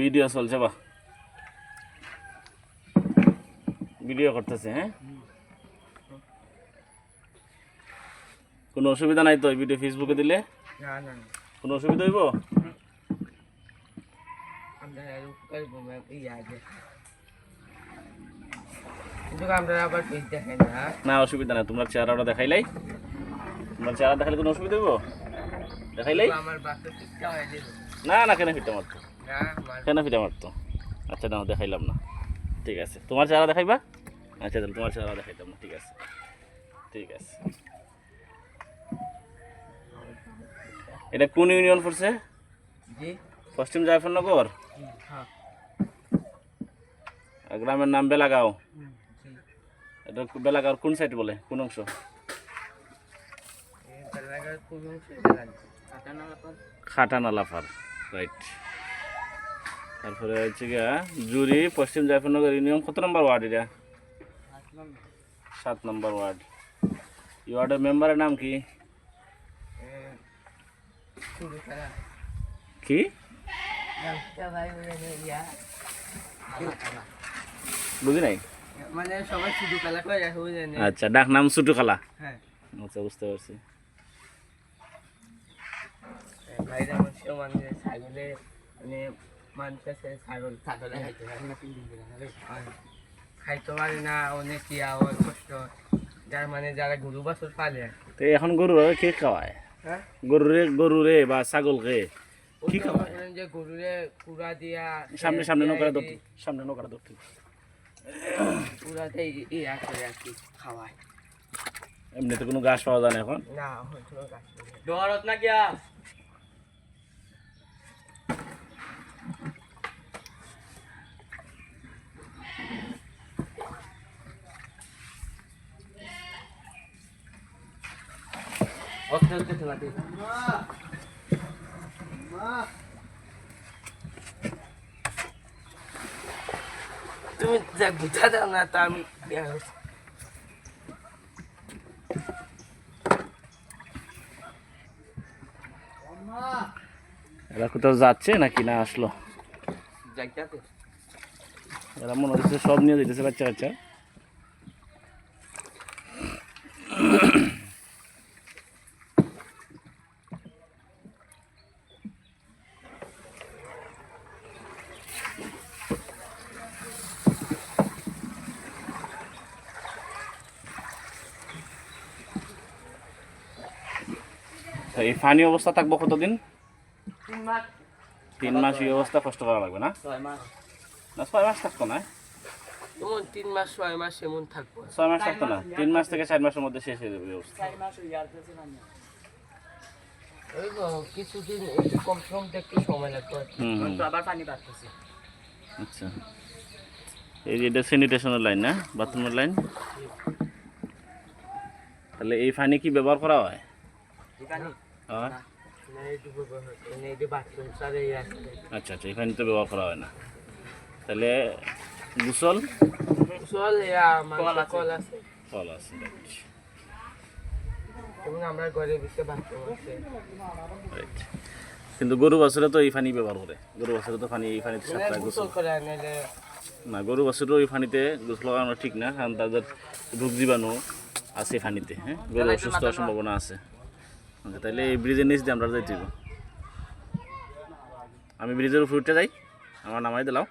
video চলছে বা video করতেছে হ্যাঁ কোনো অসুবিধা নাই তো ভিডিও ফেসবুকে দিলে না না কোনো অসুবিধা হইব আমরা উপকার ঘুমে ইয়া আছে কিন্তু আমরা আবার পেজ দেখাই না না অসুবিধা না তোমরা চেহারাটা দেখাইলাই তোমার চেহারা দেখাইলে কোনো অসুবিধা হইব দেখাইলাই আমার বাচ্চা শিক্ষা হয়ে যাবে না না কেন ফিটা মারতো না কেন ফিটা মারতো আচ্ছা না দেখাইলাম না ঠিক আছে তোমার চেহারা দেখাইবা আচ্ছা তাহলে তোমার চেহারা দেখাইতাম না ঠিক আছে ঠিক আছে এটা কোন ইউনিয়ন পড়ছে জি পশ্চিম জায়ফরনগর হ্যাঁ গ্রামের নাম বেলাগাঁও জি এটা বেলাগাঁওর কোন সাইড বলে কোন অংশ এই বেলাগার কোন অংশে কাটানালাপার খাটানালাফার রাইট তারপরে হচ্ছে গিয়া জুরি পশ্চিম জায়ফরনগর ইউনিয়ন কত নম্বর ওয়ার্ড এটা 7 নম্বর ওয়ার্ড এই ওয়ার্ডের মেম্বারের নাম কি শুরু করা কি বুঝি নাই মানে সবাই শুধু খেলা করে হয়ে যায় আচ্ছা ডাক নাম ছুটু খালা হ্যাঁ আচ্ছা বুঝতে পারছি ভাইরা মানুষ মানে ছাগলে মানে মানুষ আছে ছাগল ছাগলে খাইতে পারে না খাইতে পারে না অনেক ইয়া হয় কষ্ট যার মানে যারা গরু বাছুর পালে তো এখন গরু কে খাওয়ায় হ্যাঁ গরুরে বা ছাগলকে কি খাওয়ায় যে গরুরে কুড়া দিয়া সামনে সামনে নৌকাটা ধরতে সামনে নৌকাটা ধরতে কুড়াতে ইয়া করে আর কি খাওয়ায় এমনিতে কোনো ঘাস পাওয়া যায় না এখন না কোনো গাছ ডরত না গিয়া অত্যন্ত খেলাতে তুমি যা বুঝা দাও না তা আমি এরা কোথাও যাচ্ছে নাকি না আসলো জায়গাতে এরা মনে হচ্ছে সব নিয়ে যেতেছে বাচ্চা বাচ্চা এই পানি অবস্থা থাকবো কতদিন 3 মাস এই অবস্থা কষ্ট করা লাগবে না 6 মাস না 6 মাস থাকতো না এমন 3 মাস 6 মাস এমন থাকবো 6 মাস থাকতো না 3 মাস থেকে 4 মাসের মধ্যে শেষ হয়ে যাবে অবস্থা 4 মাস ইয়ার কাছে না ওই কিছুদিন একটু কম কম একটু সময় লাগবে তো আবার পানি বাড়তেছে আচ্ছা এই যে এটা স্যানিটেশনের লাইন না বাথরুমের লাইন তাহলে এই পানি কি ব্যবহার করা হয় এই পানি হ্যাঁ না এইটু ব্যবহার মানে এই যে বাথরুম সারে আচ্ছা আচ্ছা এই পানি তো ব্যবহার করা হয় না তাহলে গোসল চল ইয়া মানে কল আছে কল আছে এবং আমরা ঘরে ভিতরে বাথরুম আছে রাইট কিন্তু গরু বাছুরে তো এই পানি ব্যবহার করে গরু বাছুরে তো পানি এই পানিতে সপ্তাহে গোসল গোসল করে আনলে না গরু বাছুরও এই পানিতে গোসল লাগানো ঠিক না কারণ তাদের রোগ জীবাণু আছে পানিতে হ্যাঁ গরু অসুস্থ হওয়ার সম্ভাবনা আছে আচ্ছা তাহলে এই ব্রিজের নিচ দিয়ে আমরা যাইতে আমি ব্রিজের উপরে উঠে যাই আমার নামাই দিলাম